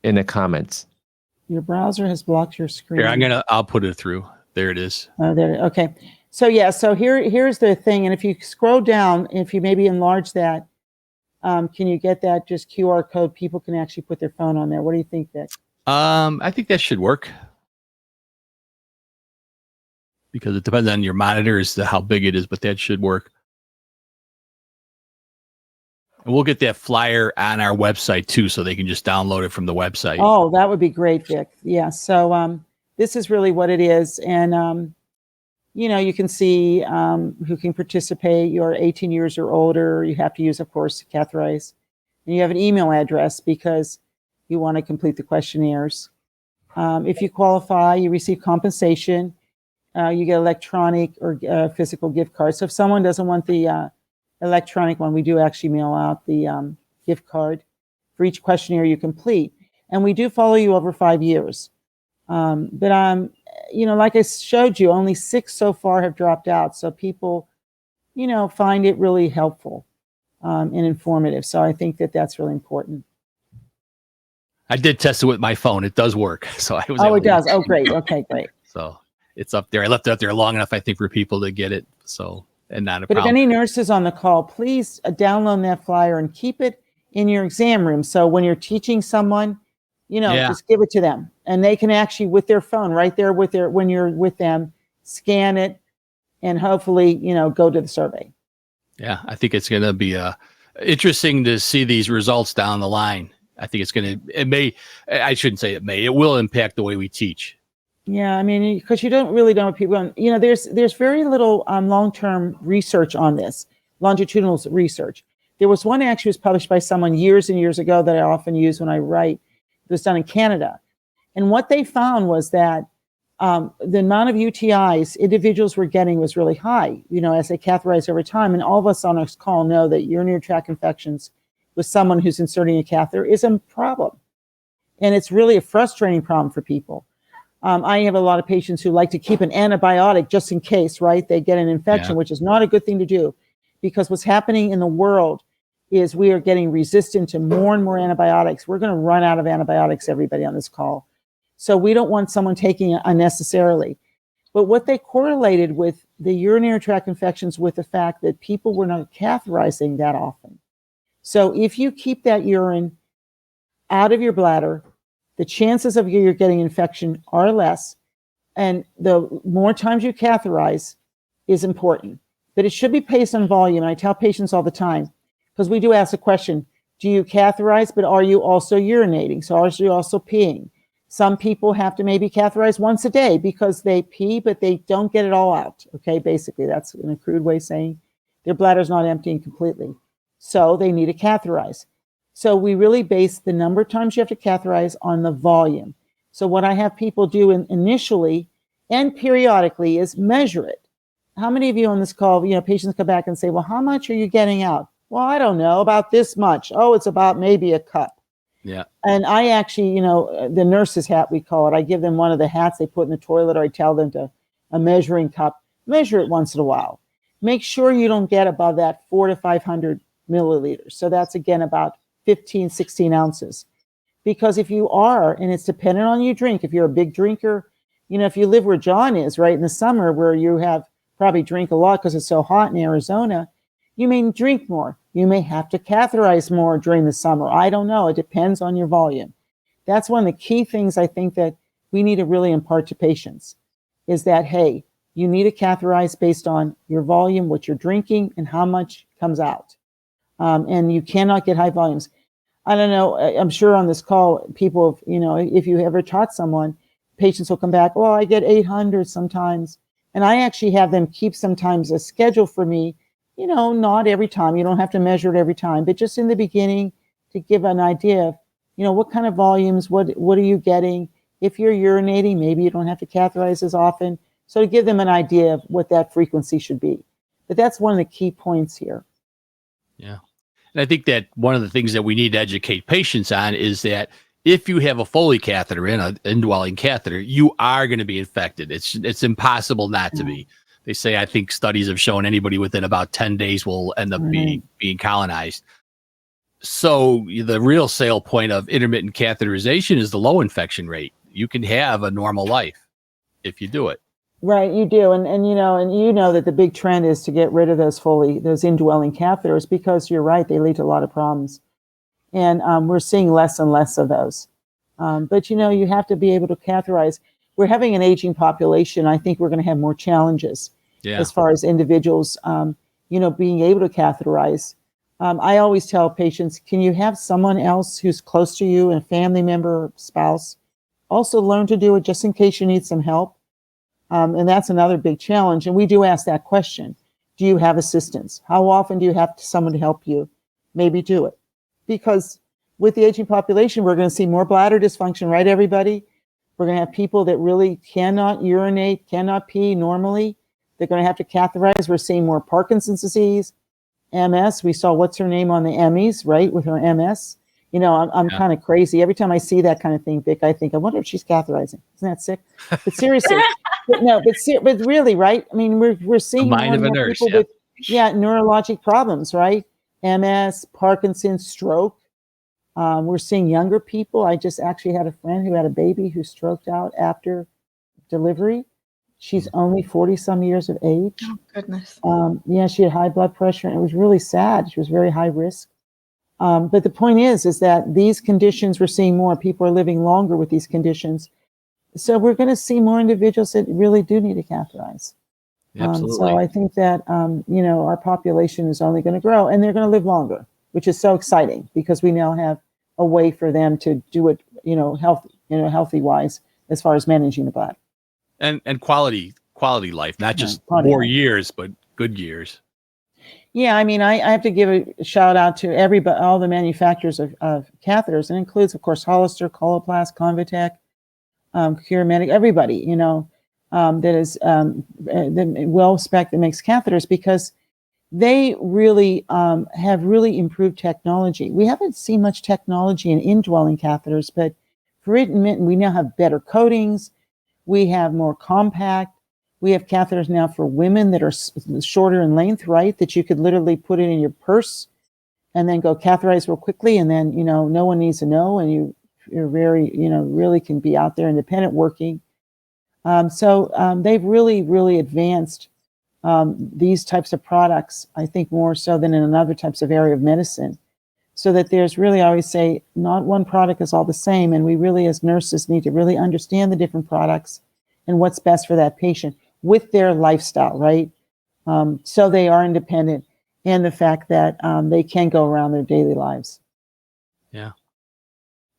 in the comments. Your browser has blocked your screen. Here, I'll put it through. There it is. Oh, there. Okay. So yeah. So here's the thing. And if you scroll down, if you maybe enlarge that, can you get that just QR code? People can actually put their phone on there. What do you think, Vic? I think that should work because it depends on your monitor as to how big it is, but that should work. And we'll get that flyer on our website too, so they can just download it from the website. Oh, that would be great, Vic. Yeah. So this is really what it is. And, you can see who can participate. You're 18 years or older. You have to use, of course, catheterize. And you have an email address because you want to complete the questionnaires. If you qualify, you receive compensation. You get electronic or physical gift cards. So if someone doesn't want the electronic one, we do actually mail out the gift card for each questionnaire you complete. And we do follow you over 5 years. But like I showed you, only 6 so far have dropped out. So people, find it really helpful and informative. So I think that that's really important. I did test it with my phone. It does work. So I was. Oh, it does. Oh, great. Okay, great. So it's up there. I left it up there long enough, I think, for people to get it. So, and not a problem. But if any nurses on the call, please download that flyer and keep it in your exam room. So when you're teaching someone, just give it to them, and they can actually, with their phone right there when you're with them, scan it and hopefully, go to the survey. Yeah. I think it's going to be interesting to see these results down the line. I think it will impact the way we teach. Yeah. I mean, because you don't really know what people, there's very little long-term research on this, longitudinal research. There was one actually was published by someone years and years ago that I often use when I write. It was done in Canada. And what they found was that the amount of UTIs individuals were getting was really high, as they catheterized over time. And all of us on this call know that urinary tract infections with someone who's inserting a catheter is a problem. And it's really a frustrating problem for people. I have a lot of patients who like to keep an antibiotic just in case, right? They get an infection, which is not a good thing to do, because what's happening in the world is we are getting resistant to more and more antibiotics. We're going to run out of antibiotics, everybody on this call. So we don't want someone taking it unnecessarily. But what they correlated with the urinary tract infections with the fact that people were not catheterizing that often. So if you keep that urine out of your bladder, the chances of you getting infection are less. And the more times you catheterize is important. But it should be based on volume. And I tell patients all the time, because we do ask the question, do you catheterize, but are you also urinating? So are you also peeing? Some people have to maybe catheterize once a day because they pee, but they don't get it all out. Okay, basically, that's in a crude way saying their bladder's not emptying completely. So they need to catheterize. So we really base the number of times you have to catheterize on the volume. So what I have people do initially and periodically is measure it. How many of you on this call, patients come back and say, well, how much are you getting out? Well, I don't know, about this much. Oh, it's about maybe a cup. Yeah. And I actually, the nurse's hat, we call it. I give them one of the hats they put in the toilet, or I tell them a measuring cup, measure it once in a while. Make sure you don't get above that 400 to 500 milliliters. So that's, again, about 15, 16 ounces. Because if you are, and it's dependent on your drink, if you're a big drinker, if you live where John is, right, in the summer where you have probably drink a lot because it's so hot in Arizona, you may drink more. You may have to catheterize more during the summer. I don't know. It depends on your volume. That's one of the key things I think that we need to really impart to patients is that, hey, you need to catheterize based on your volume, what you're drinking, and how much comes out. And you cannot get high volumes. I don't know. I'm sure on this call, people, if you ever taught someone, patients will come back, well, I get 800 sometimes. And I actually have them keep sometimes a schedule for me, not every time. You don't have to measure it every time, but just in the beginning to give an idea of, what kind of volumes, what are you getting? If you're urinating, maybe you don't have to catheterize as often. So to give them an idea of what that frequency should be. But that's one of the key points here. Yeah. And I think that one of the things that we need to educate patients on is that if you have a Foley catheter in an indwelling catheter, you are going to be infected. It's impossible not to be. They say, I think studies have shown anybody within about 10 days will end up being colonized. So the real sale point of intermittent catheterization is the low infection rate. You can have a normal life if you do it. Right, you do. And you know that the big trend is to get rid of those indwelling catheters, because you're right, they lead to a lot of problems. And we're seeing less and less of those. But you have to be able to catheterize. We're having an aging population. I think we're going to have more challenges as far as individuals, being able to catheterize. I always tell patients, can you have someone else who's close to you, a family member or spouse, also learn to do it just in case you need some help? And that's another big challenge. And we do ask that question. Do you have assistance? How often do you have someone to help you? Maybe do it. Because with the aging population, we're going to see more bladder dysfunction, right, everybody? We're going to have people that really cannot urinate, cannot pee normally. They're going to have to catheterize. We're seeing more Parkinson's disease, MS. We saw what's her name on the Emmys, right, with her MS. I'm kind of crazy. Every time I see that kind of thing, Vic, I think, I wonder if she's catheterizing. Isn't that sick? But seriously, but really, right? I mean, we're seeing more and more people with neurologic problems, right? MS, Parkinson's, stroke. We're seeing younger people. I just actually had a friend who had a baby who stroked out after delivery. She's only 40 some years of age. Oh, goodness. She had high blood pressure, and it was really sad. She was very high risk. But the point is that these conditions, we're seeing more people are living longer with these conditions. So we're going to see more individuals that really do need to catheterize. Absolutely. So I think that, our population is only going to grow, and they're going to live longer, which is so exciting because we now have a way for them to do it, healthy wise as far as managing the bladder. And quality life, not just more years, but good years. Yeah, I mean, I have to give a shout out to all the manufacturers of catheters, and includes, of course, Hollister, Coloplast, Convatec, CureMedic, everybody, that is well-spec'd that makes catheters, because they really have really improved technology. We haven't seen much technology in indwelling catheters, but for intermittent, we now have better coatings. We have more compact. We have catheters now for women that are shorter in length, right? That you could literally put it in your purse and then go catheterize real quickly. And then, no one needs to know. And you're very, really can be out there independent working. So they've really, really advanced these types of products, I think more so than in other types of area of medicine. So that there's really, I always say, not one product is all the same. And we really, as nurses, need to really understand the different products and what's best for that patient with their lifestyle, right? So they are independent, and the fact that they can go around their daily lives. Yeah.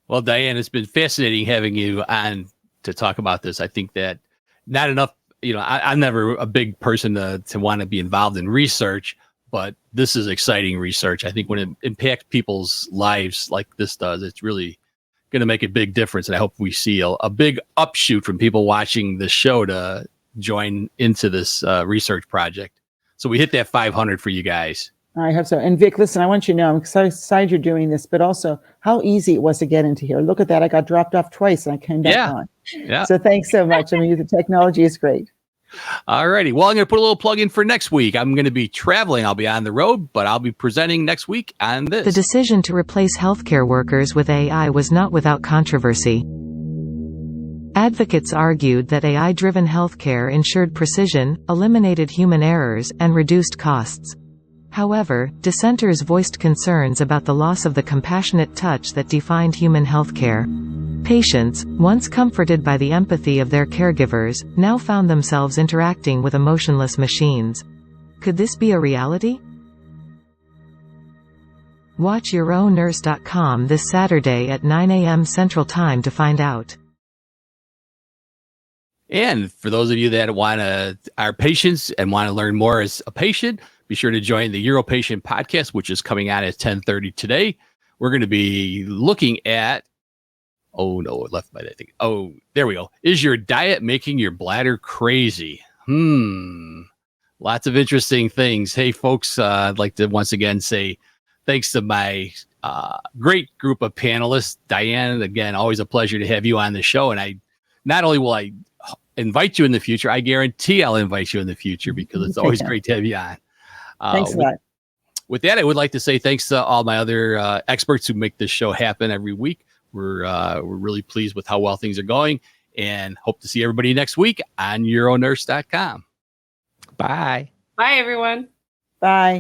Well, Diane, it's been fascinating having you on to talk about this. I think that not enough, I'm never a big person to want to be involved in research, but this is exciting research. I think when it impacts people's lives like this does, it's really going to make a big difference. And I hope we see a big upshoot from people watching the show to join into this research project. So we hit that 500 for you guys. I hope so. And Vic, listen, I want you to know, I'm excited you're doing this, but also how easy it was to get into here. Look at that. I got dropped off twice and I came back on. Yeah. So thanks so much. I mean, the technology is great. All righty. Well, I'm going to put a little plug in for next week. I'm going to be traveling. I'll be on the road, but I'll be presenting next week on this. The decision to replace healthcare workers with AI was not without controversy. Advocates argued that AI-driven healthcare ensured precision, eliminated human errors, and reduced costs. However, dissenters voiced concerns about the loss of the compassionate touch that defined human healthcare. Patients, once comforted by the empathy of their caregivers, now found themselves interacting with emotionless machines. Could this be a reality? Watch YourOwnNurse.com this Saturday at 9 a.m. Central Time to find out. And for those of you that are patients and want to learn more as a patient, be sure to join the Euro Patient podcast, which is coming out at 10:30 today. We're going to be looking at, oh no, it left my thing. Oh, there we go. Is your diet making your bladder crazy? Lots of interesting things. Hey, folks, I'd like to once again say thanks to my great group of panelists. Diane, again, always a pleasure to have you on the show. And not only will I invite you in the future, I guarantee I'll invite you in the future because it's always great to have you on. Thanks a lot. With that, I would like to say thanks to all my other experts who make this show happen every week. We're really pleased with how well things are going and hope to see everybody next week on euronurse.com. Bye. Bye, everyone. Bye.